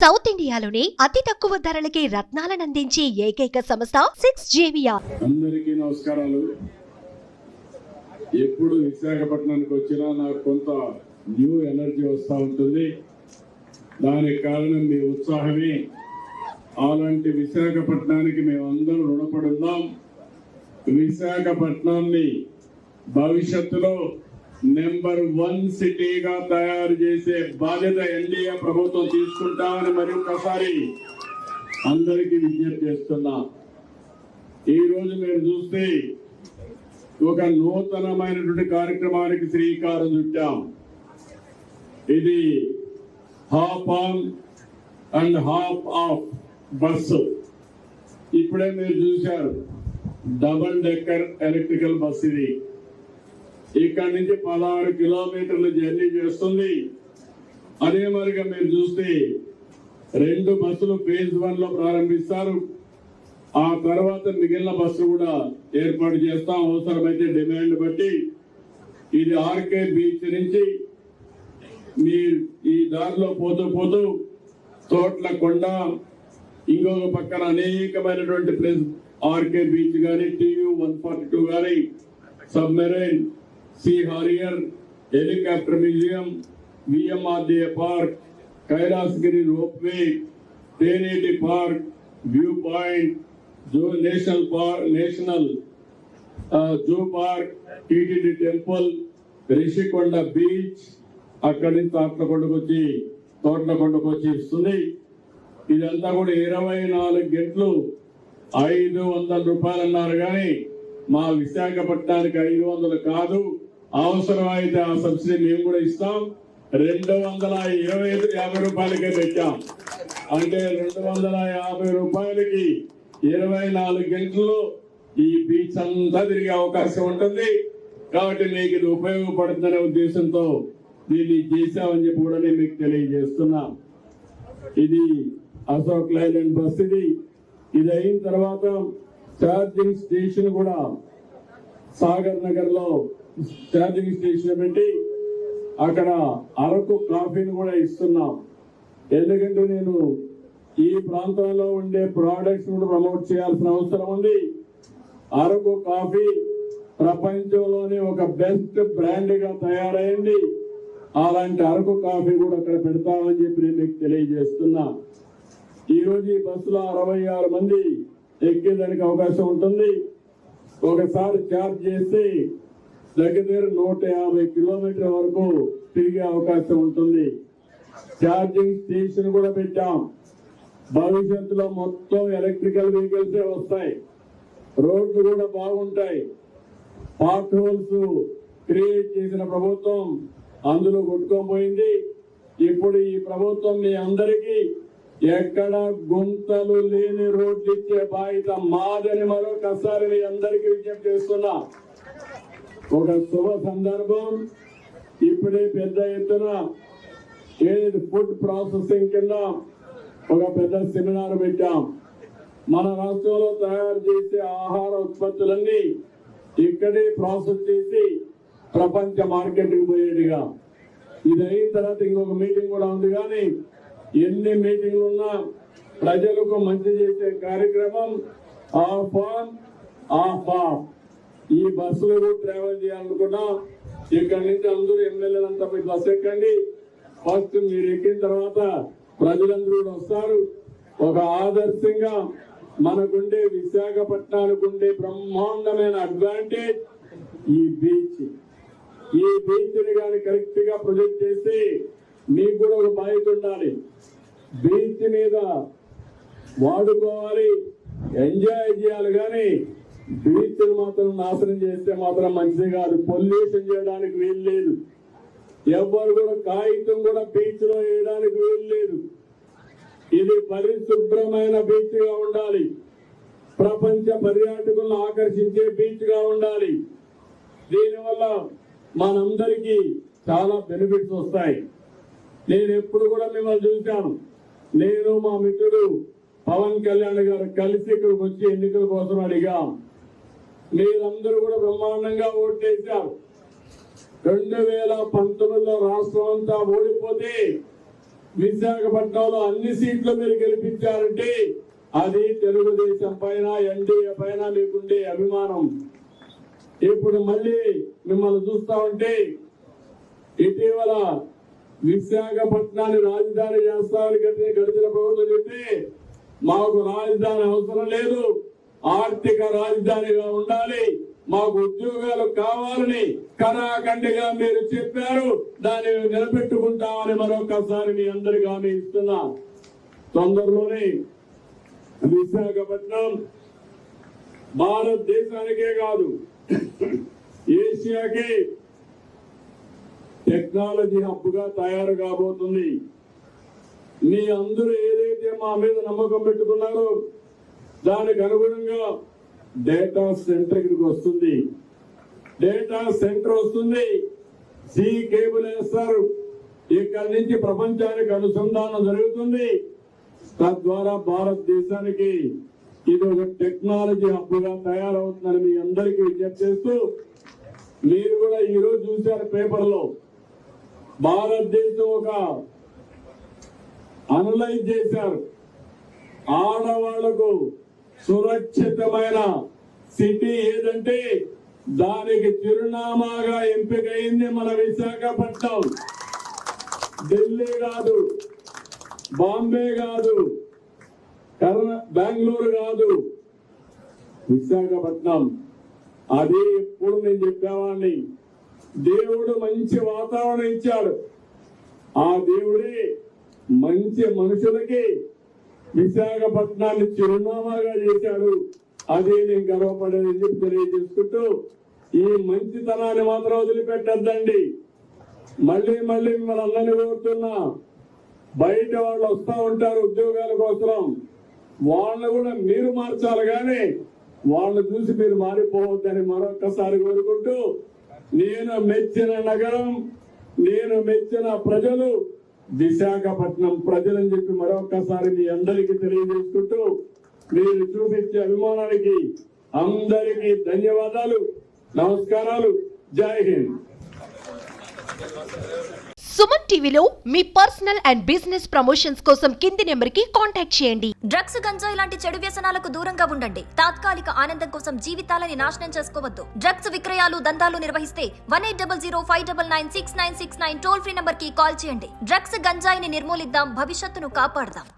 South ఇండియాలోనే అతి తక్కువ ధరలకి రత్నాలను అందించే ఏకైక సంస్థ 6JVR. అందరికీ నమస్కారాలు. ఎప్పుడు విశాఖపట్నానికి వచ్చినా నాకు కొంత న్యూ ఎనర్జీ వస్తూ ఉంటుంది. దానికి కారణం మీ ఉత్సాహమే. అలాంటి విశాఖపట్నానికి మేమందరం రుణపడి ఉన్నాం. విశాఖపట్నాన్ని భవిష్యత్తులో నెంబర్ 1 సిటీగా తయారు చేసే బాధ్యత ఎన్డీఏ ప్రభుత్వం తీసుకుంటామని మరొకసారి అందరికీ విజ్ఞప్తి చేస్తున్నా. ఈ రోజు మీరు చూస్తే ఒక నూతనమైనటువంటి కార్యక్రమానికి శ్రీకారం చుట్టాం. ఇది hop on and hop of bus. ఇప్పుడే మీరు చూశారు, డబుల్ డెక్కర్ ఎలక్ట్రికల్ బస్. ఇది ఇక్కడ నుంచి 16 కిలోమీటర్లు జర్నీ చేస్తుంది. అదే మరిగా మీరు చూస్తే 2 బస్సులు ఫేజ్ 1 లో ప్రారంభిస్తారు. ఆ తర్వాత మిగిలిన బస్సు కూడా ఏర్పాటు చేస్తాం అవసరమైతే డిమాండ్ బట్టి. ఇది ఆర్కే బీచ్ నుంచి మీరు ఈ దారిలో పోతూ తోట్లకొండ, ఇంకొక పక్కన అనేకమైనటువంటి ప్లేస్ ఆర్కే బీచ్ కానీ, TU 142 కానీ, submarine, sea harrier, helicopter museum, VMRDA park, Kailasagiri ropeway, Tenneti park, view point, national zoo park, TTD temple, Rushikonda beach, అక్కడి నుంచి తోట్లకొండకు వచ్చి ఇస్తుంది. ఇదంతా కూడా 24 గంటలు 500 రూపాయలు అన్నారు. కానీ మా విశాఖపట్నానికి 500 కాదు, అవసరమైతే ఆ సబ్సిడీ మేము కూడా ఇస్తాం. 250 రూపాయలకే పెట్టాం. అంటే 250 రూపాయలకి 24 గంటల్లో ఈ బీచ్ అంతా తిరిగే అవకాశం ఉంటుంది. కాబట్టి మీకు ఇది ఉపయోగపడుతుందనే ఉద్దేశంతో దీన్ని చేశామని చెప్పి కూడా నేను మీకు తెలియజేస్తున్నా. ఇది అశోక్ లైలాండ్ బస్. ఇది అయిన తర్వాత ఛార్జింగ్ స్టేషన్ కూడా సాగర్ నగర్ లో ఛార్జింగ్ స్టేషన్ పెట్టి అక్కడ అరకు కాఫీని కూడా ఇస్తున్నాం. ఎందుకంటే నేను ఈ ప్రాంతంలో ఉండే ప్రోడక్ట్స్ కూడా ప్రమోట్ చేయాల్సిన అవసరం ఉంది. అరకు కాఫీ ప్రపంచంలోనే ఒక బెస్ట్ బ్రాండ్ గా తయారైంది. అలాంటి అరకు కాఫీ కూడా అక్కడ పెడతామని చెప్పి నేను మీకు తెలియజేస్తున్నా. ఈ రోజు ఈ బస్సులో 66 మంది ఎక్కేదానికి అవకాశం ఉంటుంది. ఒకసారి ఛార్జ్ చేసి దగ్గర 150 కిలోమీటర్ల వరకు తిరిగే అవకాశం ఉంటుంది. ఛార్జింగ్ స్టేషన్ కూడా పెట్టాం. భవిష్యత్తులో మొత్తం ఎలక్ట్రికల్ వెహికల్సే వస్తాయి. రోడ్లు కూడా బాగుంటాయి. పార్ట్ హోల్స్ క్రియేట్ చేసిన ప్రభుత్వం అందులో కొట్టుకోపోయింది. ఇప్పుడు ఈ ప్రభుత్వం మీ అందరికీ ఎక్కడ గుంతలు లేని రోడ్లు ఇచ్చే బాధ్యత మాదని మరొకసారి మీ అందరికీ విజ్ఞప్తి చేస్తున్నా. ఒక శుభ సందర్భం. ఇప్పుడే పెద్ద ఎత్తున ఫుడ్ ప్రాసెసింగ్ కింద ఒక పెద్ద సెమినార్ పెట్టాం. మన రాష్ట్రంలో తయారు చేసే ఆహార ఉత్పత్తులన్నీ ఇక్కడే ప్రాసెస్ చేసి ప్రపంచ మార్కెట్కి పోయేట్టుగా. ఇది అయిన తర్వాత ఇంకొక మీటింగ్ కూడా ఉంది. కానీ ఎన్ని మీటింగ్లు ఉన్నా ప్రజలకు మంచి చేసే కార్యక్రమం ఆఫ్ ఆన్ ఆఫ్ ఆఫ్. ఈ బస్సులు ట్రావెల్ చేయాలనుకున్నా ఇక్కడ నుంచి అందరూ ఎమ్మెల్యేలంతా మీ బస్సు ఎక్కండి. ఫస్ట్ మీరు ఎక్కిన తర్వాత ప్రజలందరూ కూడా వస్తారు. ఒక ఆదర్శంగా మనకుండే విశాఖపట్నానికి ఉండే బ్రహ్మాండమైన అడ్వాంటేజ్ ఈ బీచ్. ఈ బీచ్ ని కానీ కరెక్ట్ గా ప్రొజెక్ట్ చేసి మీకు కూడా ఒక బాధ్యత ఉండాలి. బీచ్ మీద వాడుకోవాలి, ఎంజాయ్ చేయాలి. కానీ బీచ్ మాత్రం నాశనం చేస్తే మాత్రం మంచిది కాదు. పొల్యూషన్ చేయడానికి వీలు లేదు. ఎవరు కూడా కాగితం కూడా బీచ్ లో వేయడానికి వీలు లేదు. ఇది పరిశుభ్రమైన బీచ్ గా ఉండాలి. ప్రపంచ పర్యాటకులను ఆకర్షించే బీచ్ గా ఉండాలి. దీనివల్ల మనందరికీ చాలా బెనిఫిట్స్ వస్తాయి. నేను ఎప్పుడు కూడా మిమ్మల్ని చూశాను. నేను మా మిత్రుడు పవన్ కళ్యాణ్ గారు కలిసి ఇక్కడికి వచ్చి ఎన్నికల కోసం అడిగాం. మీరందరూ కూడా బ్రహ్మాండంగా ఓటేశారు. 2019లో రాష్ట్రం అంతా ఓడిపోతే విశాఖపట్నంలో అన్ని సీట్లు మీరు గెలిపించారంటే అది తెలుగుదేశం పైన ఎన్డీఏ పైన మీకుండే అభిమానం. ఇప్పుడు మళ్ళీ మిమ్మల్ని చూస్తా ఉంటే ఇటీవల విశాఖపట్నాన్ని రాజధాని చేస్తామని గడిచిన ప్రభుత్వం చెప్తే మాకు రాజధాని అవసరం లేదు, ఆర్థిక రాజధానిగా ఉండాలి, మాకు ఉద్యోగాలు కావాలని కరాఖండిగా మీరు చెప్పారు. దాన్ని నిలబెట్టుకుంటామని మరొకసారి మీ అందరికీ హామీ ఇస్తున్నా. తొందరలోనే విశాఖపట్నం భారతదేశానికే కాదు ఏషియాకి టెక్నాలజీ హబ్ గా తయారు కాబోతుంది. మీ అందరూ ఏదైతే మా మీద నమ్మకం పెట్టుకున్నారో దానికి అనుగుణంగా డేటా సెంటర్ ఇక్కడికి వస్తుంది. డేటా సెంటర్ వస్తుంది, సీ కేబుల్ వేస్తారు, ఇక్కడి నుంచి ప్రపంచానికి అనుసంధానం జరుగుతుంది. తద్వారా భారతదేశానికి ఇది ఒక టెక్నాలజీ హబ్ గా తయారవుతుందని మీ అందరికీ విజ్ఞప్తి చేస్తూ, మీరు కూడా ఈరోజు చూశారు పేపర్లో భారతదేశం ఒక అనలైజ్ చేశారు. ఆడవాళ్లకు సురక్షితమైన సిటీ ఏదంటే దానికి చిరునామాగా ఎంపికైంది మన విశాఖపట్నం. ఢిల్లీ కాదు, బాంబే కాదు, బెంగళూరు కాదు, విశాఖపట్నం. అది ఎప్పుడు నేను చెప్పేవాడిని, దేవుడు మంచి వాతావరణం ఇచ్చాడు. ఆ దేవుడే మంచి మనుషులకి విశాఖపట్నాన్ని చిరునామాగా చేశాడు. అదే నేను గర్వపడేది చెప్పి తెలియజేసుకుంటూ, ఈ మంచితనాన్ని మాత్రం వదిలిపెట్టద్దండి. మళ్ళీ మళ్ళీ మిమ్మల్ని అందరినీ కోరుతున్నా, బయట వాళ్ళు వస్తా ఉంటారు ఉద్యోగాల కోసం, వాళ్ళని కూడా మీరు మార్చాలి కానీ వాళ్ళని చూసి మీరు మారిపోవద్దని మరొక్కసారి కోరుకుంటూ, నేను మెచ్చిన నగరం, నేను మెచ్చిన ప్రజలు విశాఖపట్నం ప్రజలని చెప్పి మరొక్కసారి మీ అందరికీ తెలియజేసుకుంటూ, మీరు చూపించే అభిమానానికి అందరికీ ధన్యవాదాలు, నమస్కారాలు, జై హింద్. సుమన్ టీవీలో మీ పర్సనల్ అండ్ బిజినెస్ ప్రమోషన్స్ కోసం కింది నెంబర్ కి కాంటాక్ట్ చేయండి. డ్రగ్స్, గంజాయి లాంటి చెడు వ్యసనాలకు దూరంగా ఉండండి. తాత్కాలిక ఆనందం కోసం జీవితాలని నాశనం చేసుకోవద్దు. డ్రగ్స్ విక్రయాలు, దందాలు నిర్వహిస్తే 1800599699 టోల్ ఫ్రీ నంబర్ కి కాల్ చేయండి. డ్రగ్స్, గంజాయిని నిర్మూలిద్దాం, భవిష్యత్తును కాపాడదాం.